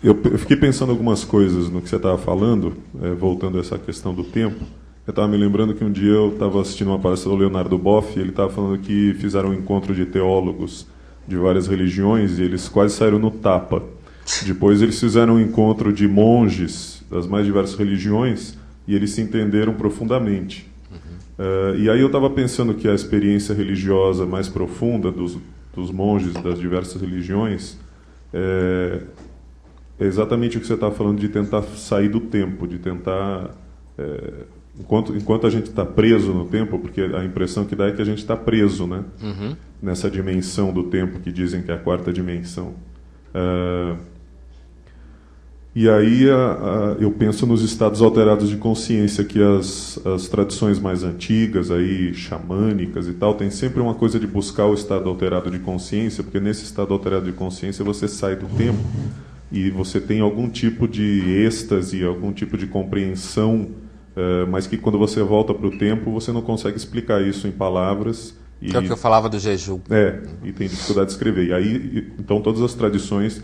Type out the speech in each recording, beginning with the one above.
Eu fiquei pensando algumas coisas no que você estava falando, voltando a essa questão do tempo. Eu estava me lembrando que um dia eu estava assistindo uma palestra do Leonardo Boff e ele estava falando que fizeram um encontro de teólogos de várias religiões e eles quase saíram no tapa. Depois eles fizeram um encontro de monges das mais diversas religiões e eles se entenderam profundamente. E aí eu estava pensando que a experiência religiosa mais profunda dos monges das diversas religiões é exatamente o que você está falando de tentar sair do tempo, de tentar... Enquanto a gente está preso no tempo, porque a impressão que dá é que a gente está preso, né? Nessa dimensão do tempo que dizem que é a quarta dimensão. E aí eu penso nos estados alterados de consciência, que as tradições mais antigas, aí, xamânicas e tal, tem sempre uma coisa de buscar o estado alterado de consciência, porque nesse estado alterado de consciência você sai do tempo e você tem algum tipo de êxtase, algum tipo de compreensão, mas que quando você volta para o tempo você não consegue explicar isso em palavras. Que é o que eu falava do jejum. E tem dificuldade de escrever. E aí, então todas as tradições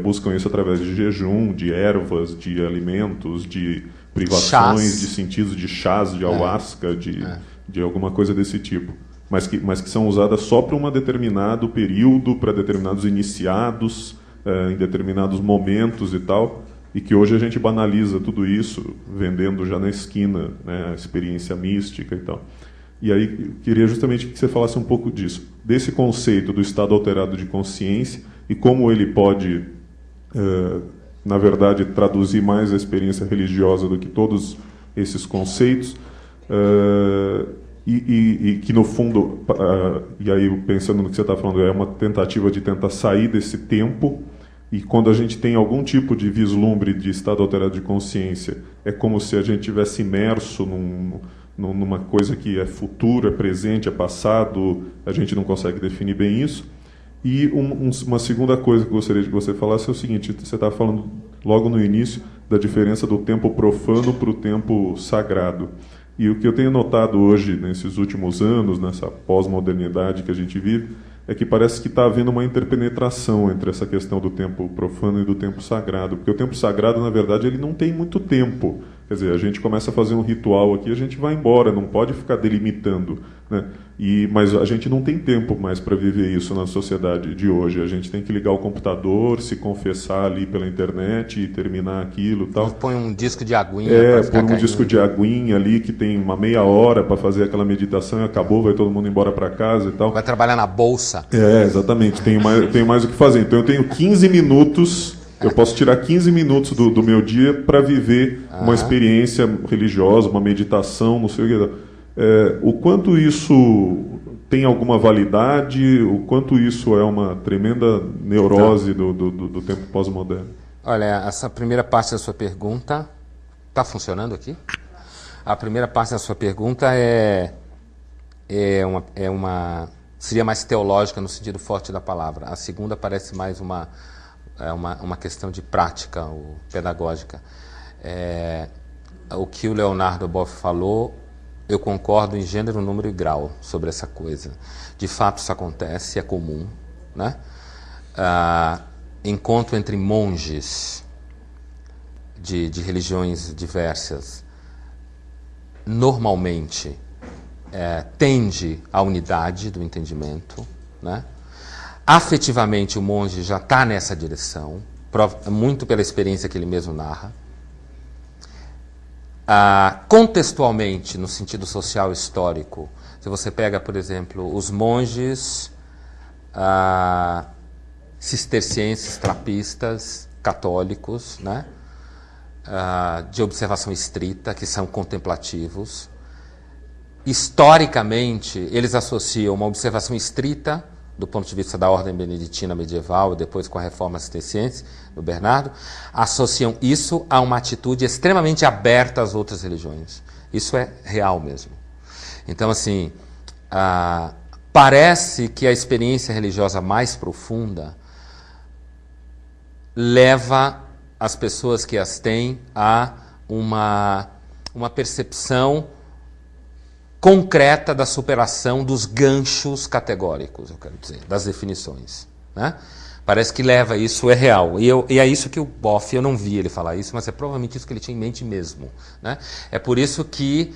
buscam isso através de jejum, de ervas, de alimentos, de privações, chás. de sentidos, de chás, de ayahuasca, de alguma coisa desse tipo. Mas que são usadas só para um determinado período, para determinados iniciados, em determinados momentos e tal, e que hoje a gente banaliza tudo isso, vendendo já na esquina, né, a experiência mística e tal. E aí eu queria justamente que você falasse um pouco disso, desse conceito do estado alterado de consciência e como ele pode, na verdade, traduzir mais a experiência religiosa do que todos esses conceitos, e que no fundo, e aí pensando no que você está falando, é uma tentativa de tentar sair desse tempo. E quando a gente tem algum tipo de vislumbre de estado alterado de consciência, é como se a gente tivesse imerso numa coisa que é futuro, é presente, é passado, a gente não consegue definir bem isso. E uma segunda coisa que eu gostaria de que você falasse é o seguinte: você estava falando logo no início da diferença do tempo profano para o tempo sagrado. E o que eu tenho notado hoje, nesses últimos anos, nessa pós-modernidade que a gente vive, é que parece que está havendo uma interpenetração entre essa questão do tempo profano e do tempo sagrado. Porque o tempo sagrado, na verdade, ele não tem muito tempo. Quer dizer, a gente começa a fazer um ritual aqui, a gente vai embora, não pode ficar delimitando, né? Mas a gente não tem tempo mais para viver isso na sociedade de hoje. A gente tem que ligar o computador, se confessar ali pela internet e terminar aquilo e tal. Põe um disco de aguinha. Põe um disco de aguinha ali que tem uma meia hora para fazer aquela meditação e acabou, vai todo mundo embora para casa e tal. Vai trabalhar na bolsa. Exatamente. Tenho mais o que fazer. Então eu tenho 15 minutos... Eu posso tirar 15 minutos do meu dia para viver uma experiência religiosa, uma meditação, não sei o que. O quanto isso tem alguma validade, o quanto isso é uma tremenda neurose do tempo pós-moderno. Olha, essa primeira parte da sua pergunta... Está funcionando aqui? A primeira parte da sua pergunta seria mais teológica no sentido forte da palavra. A segunda parece mais uma questão de prática ou pedagógica. O que o Leonardo Boff falou, eu concordo em gênero, número e grau sobre essa coisa. De fato, isso acontece, é comum, né? Encontro entre monges de religiões diversas normalmente tende à unidade do entendimento, né? Afetivamente, o monge já está nessa direção, muito pela experiência que ele mesmo narra. Contextualmente, no sentido social histórico, se você pega, por exemplo, os monges cistercienses, trapistas, católicos, né? De observação estrita, que são contemplativos, historicamente, eles associam uma observação estrita do ponto de vista da ordem beneditina medieval e depois com a reforma cisterciense do Bernardo, associam isso a uma atitude extremamente aberta às outras religiões. Isso é real mesmo. Então, assim, parece que a experiência religiosa mais profunda leva as pessoas que as têm a uma percepção concreta da superação dos ganchos categóricos, eu quero dizer, das definições, né? Parece que leva isso, é real. E é isso que o Boff, eu não vi ele falar isso, mas é provavelmente isso que ele tinha em mente mesmo. Né? É por isso que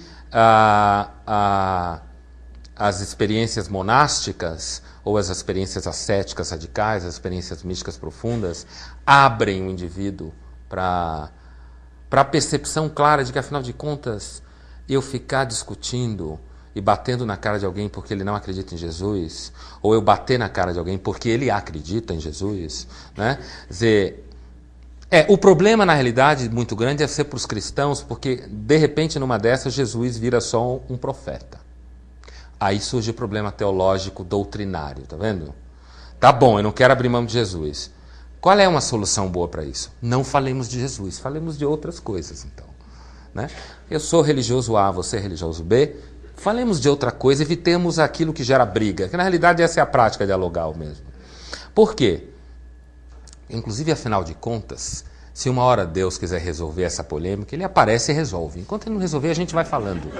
as experiências monásticas, ou as experiências ascéticas radicais, as experiências místicas profundas, abrem o indivíduo para a percepção clara de que, afinal de contas, eu ficar discutindo e batendo na cara de alguém porque ele não acredita em Jesus, ou eu bater na cara de alguém porque ele acredita em Jesus, né? Quer dizer, o problema, na realidade, muito grande é ser para os cristãos, porque, de repente, numa dessas, Jesus vira só um profeta. Aí surge o problema teológico doutrinário, tá vendo? Tá bom, eu não quero abrir mão de Jesus. Qual é uma solução boa para isso? Não falemos de Jesus, falemos de outras coisas, então. Né? Eu sou religioso A, você é religioso B, falemos de outra coisa, evitemos aquilo que gera briga, que na realidade essa é a prática dialogal mesmo. Por quê? Inclusive, afinal de contas, se uma hora Deus quiser resolver essa polêmica, ele aparece e resolve. Enquanto ele não resolver, a gente vai falando.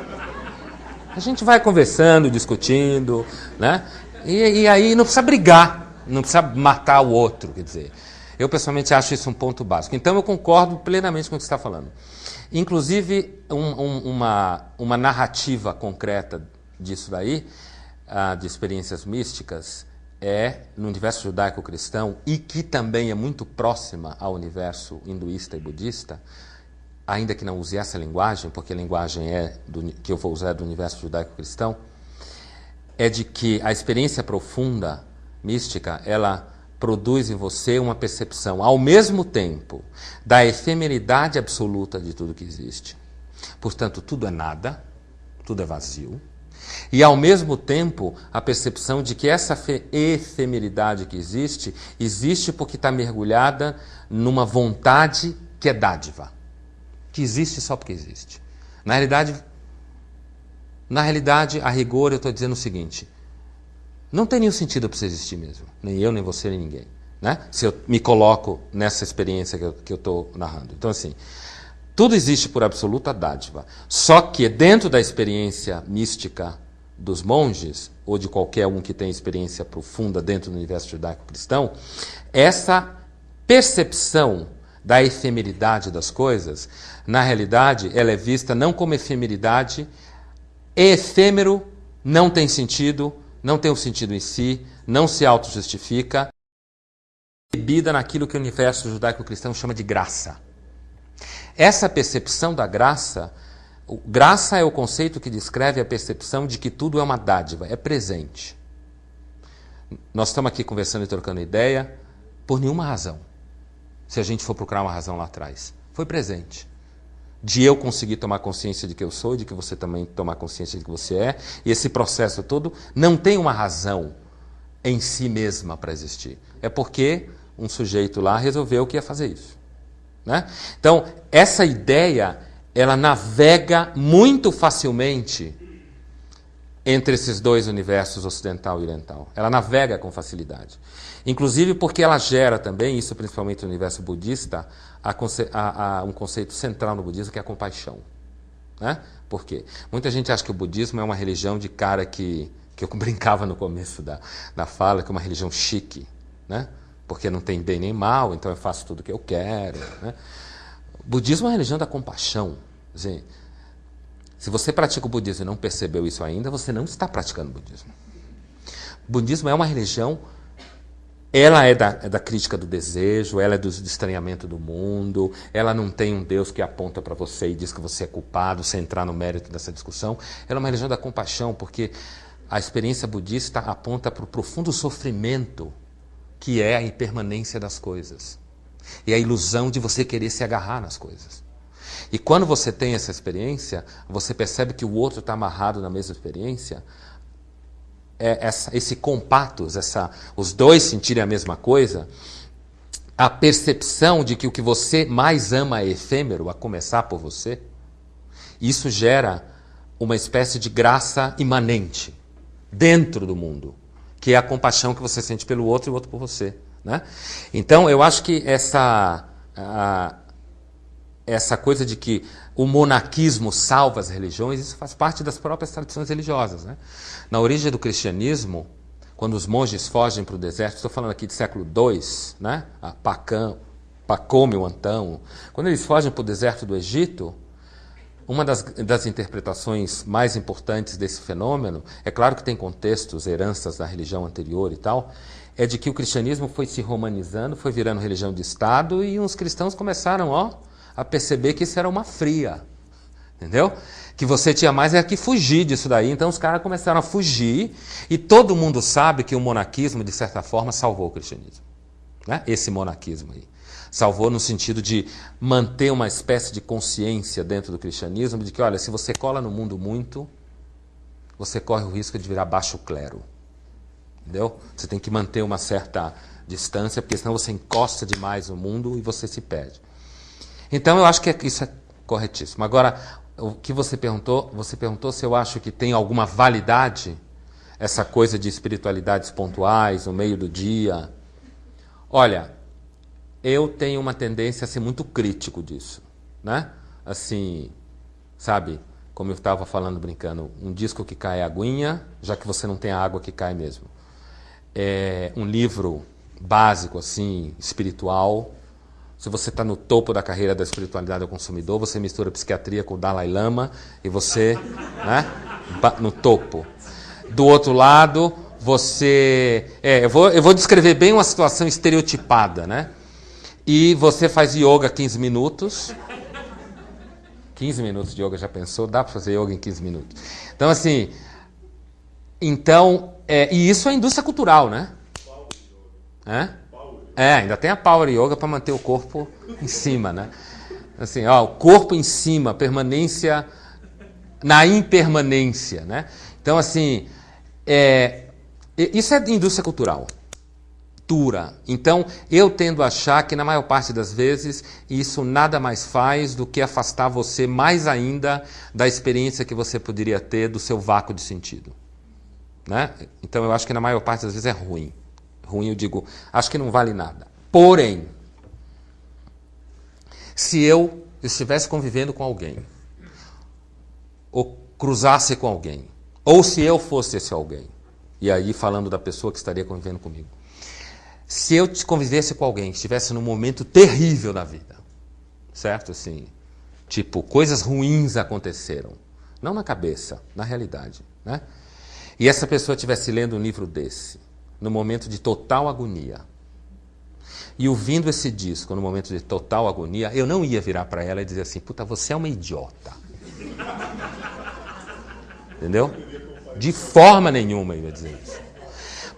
A gente vai conversando, discutindo, né? E aí não precisa brigar, não precisa matar o outro, quer dizer. Eu, pessoalmente, acho isso um ponto básico. Então, eu concordo plenamente com o que você está falando. Inclusive, uma narrativa concreta disso daí, de experiências místicas, no universo judaico-cristão, e que também é muito próxima ao universo hinduísta e budista, ainda que não use essa linguagem, porque a linguagem que eu vou usar é do universo judaico-cristão, é de que a experiência profunda, mística, ela produz em você uma percepção, ao mesmo tempo, da efemeridade absoluta de tudo que existe. Portanto, tudo é nada, tudo é vazio. E, ao mesmo tempo, a percepção de que essa efemeridade que existe, existe porque está mergulhada numa vontade que é dádiva. Que existe só porque existe. Na realidade, a rigor, eu estou dizendo o seguinte: não tem nenhum sentido para você existir mesmo. Nem eu, nem você, nem ninguém. Né? Se eu me coloco nessa experiência que eu estou narrando. Então, assim, tudo existe por absoluta dádiva. Só que dentro da experiência mística dos monges, ou de qualquer um que tenha experiência profunda dentro do universo judaico-cristão, essa percepção da efemeridade das coisas, na realidade, ela é vista não como efemeridade, efêmero, não tem sentido, não tem um sentido em si, não se auto-justifica, bebida naquilo que o universo judaico-cristão chama de graça. Essa percepção da graça é o conceito que descreve a percepção de que tudo é uma dádiva, é presente. Nós estamos aqui conversando e trocando ideia por nenhuma razão. Se a gente for procurar uma razão lá atrás. Foi presente. De eu conseguir tomar consciência de que eu sou, de que você também tomar consciência de que você é, e esse processo todo não tem uma razão em si mesma para existir. É porque um sujeito lá resolveu que ia fazer isso. Né? Então, essa ideia, ela navega muito facilmente entre esses dois universos, ocidental e oriental. Ela navega com facilidade. Inclusive porque ela gera também, isso principalmente no universo budista, um conceito central no budismo, que é a compaixão. Né? Por quê? Muita gente acha que o budismo é uma religião de cara que eu brincava no começo da fala, que é uma religião chique, né? Porque não tem bem nem mal, então eu faço tudo o que eu quero. Né? O budismo é uma religião da compaixão. Assim, se você pratica o budismo e não percebeu isso ainda, você não está praticando o budismo. O budismo é uma religião, ela é da crítica do desejo, ela é do estranhamento do mundo, ela não tem um Deus que aponta para você e diz que você é culpado, sem entrar no mérito dessa discussão. Ela é uma religião da compaixão, porque a experiência budista aponta para o profundo sofrimento que é a impermanência das coisas. E a ilusão de você querer se agarrar nas coisas. E quando você tem essa experiência, você percebe que o outro está amarrado na mesma experiência, esse compatos, os dois sentirem a mesma coisa, a percepção de que o que você mais ama é efêmero, a começar por você, isso gera uma espécie de graça imanente dentro do mundo, que é a compaixão que você sente pelo outro e o outro por você. Né? Então, eu acho que essa coisa de que o monaquismo salva as religiões, isso faz parte das próprias tradições religiosas. Né? Na origem do cristianismo, quando os monges fogem para o deserto, estou falando aqui de século II, né? A Pacômio Antão, quando eles fogem para o deserto do Egito, uma das interpretações mais importantes desse fenômeno, é claro que tem contextos, heranças da religião anterior e tal, é de que o cristianismo foi se romanizando, foi virando religião de Estado, e uns cristãos começaram a perceber que isso era uma fria, entendeu? Que você tinha mais que fugir disso daí, então os caras começaram a fugir, e todo mundo sabe que o monaquismo, de certa forma, salvou o cristianismo, né? Esse monaquismo aí. Salvou no sentido de manter uma espécie de consciência dentro do cristianismo, de que, olha, se você cola no mundo muito, você corre o risco de virar baixo clero. Entendeu? Você tem que manter uma certa distância, porque senão você encosta demais no mundo e você se perde. Então eu acho que isso é corretíssimo. Agora, o que você perguntou se eu acho que tem alguma validade essa coisa de espiritualidades pontuais, no meio do dia. Olha, eu tenho uma tendência a ser muito crítico disso, né? Assim, sabe, como eu estava falando, brincando, um disco que cai é aguinha, já que você não tem a água que cai mesmo. Um livro básico, assim, espiritual. Se você está no topo da carreira da espiritualidade do consumidor, você mistura psiquiatria com o Dalai Lama e você, né, no topo. Do outro lado, você... eu vou descrever bem uma situação estereotipada, né? E você faz yoga 15 minutos. 15 minutos de yoga, já pensou? Dá para fazer yoga em 15 minutos. Então, assim... e isso é indústria cultural, né? Ainda tem a Power Yoga para manter o corpo em cima, né? Assim, o corpo em cima, permanência na impermanência, né? Então, assim, isso é indústria cultural. Então, eu tendo a achar que, na maior parte das vezes, isso nada mais faz do que afastar você mais ainda da experiência que você poderia ter do seu vácuo de sentido. Né? Então, eu acho que, na maior parte das vezes, é ruim. Ruim, eu digo, acho que não vale nada. Porém, se eu estivesse convivendo com alguém, ou cruzasse com alguém, ou se eu fosse esse alguém, e aí falando da pessoa que estaria convivendo comigo, se eu convivesse com alguém que estivesse num momento terrível na vida, certo? Assim, tipo, coisas ruins aconteceram. Não na cabeça, na realidade, né? E essa pessoa estivesse lendo um livro desse, no momento de total agonia, e ouvindo esse disco no momento de total agonia, eu não ia virar para ela e dizer assim, puta, você é uma idiota. Entendeu? De forma nenhuma eu ia dizer isso.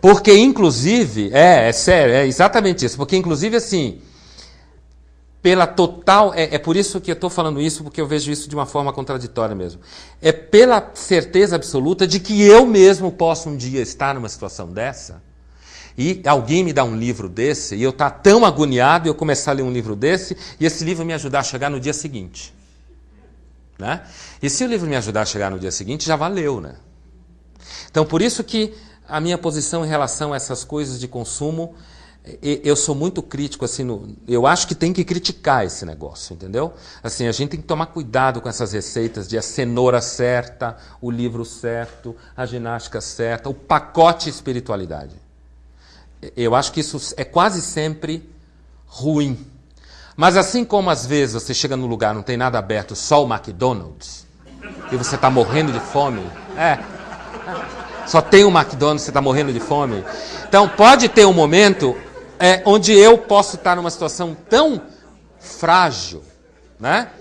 Porque, inclusive, é sério, é exatamente isso. Porque, inclusive, assim, pela total... É por isso que eu estou falando isso, porque eu vejo isso de uma forma contraditória mesmo. É pela certeza absoluta de que eu mesmo posso um dia estar numa situação dessa, e alguém me dá um livro desse, e eu estar tão agoniado, e eu começar a ler um livro desse, e esse livro me ajudar a chegar no dia seguinte. Né? E se o livro me ajudar a chegar no dia seguinte, já valeu, né? Então, por isso que a minha posição em relação a essas coisas de consumo, eu sou muito crítico, assim, eu acho que tem que criticar esse negócio, entendeu? Assim, a gente tem que tomar cuidado com essas receitas de a cenoura certa, o livro certo, a ginástica certa, o pacote espiritualidade. Eu acho que isso é quase sempre ruim. Mas assim como às vezes você chega num lugar, não tem nada aberto, só o McDonald's, e você está morrendo de fome, só tem o McDonald's, você está morrendo de fome. Então pode ter um momento onde eu posso estar numa situação tão frágil, né,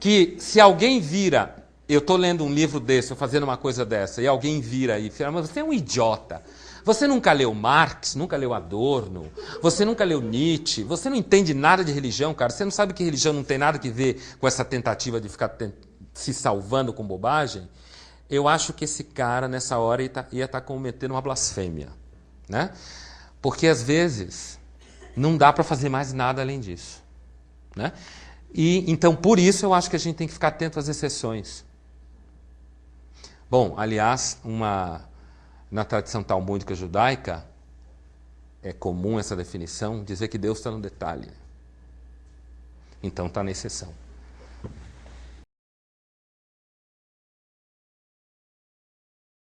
que se alguém vira, eu estou lendo um livro desse, ou fazendo uma coisa dessa, e alguém vira e fala, mas você é um idiota. Você nunca leu Marx, nunca leu Adorno, você nunca leu Nietzsche, você não entende nada de religião, cara. Você não sabe que religião não tem nada a ver com essa tentativa de ficar se salvando com bobagem. Eu acho que esse cara, nessa hora, ia estar cometendo uma blasfêmia. Né? Porque, às vezes, não dá para fazer mais nada além disso. Né? E, então, por isso, eu acho que a gente tem que ficar atento às exceções. Bom, aliás, na tradição talmúdica judaica, é comum essa definição, dizer que Deus está no detalhe. Então está na exceção.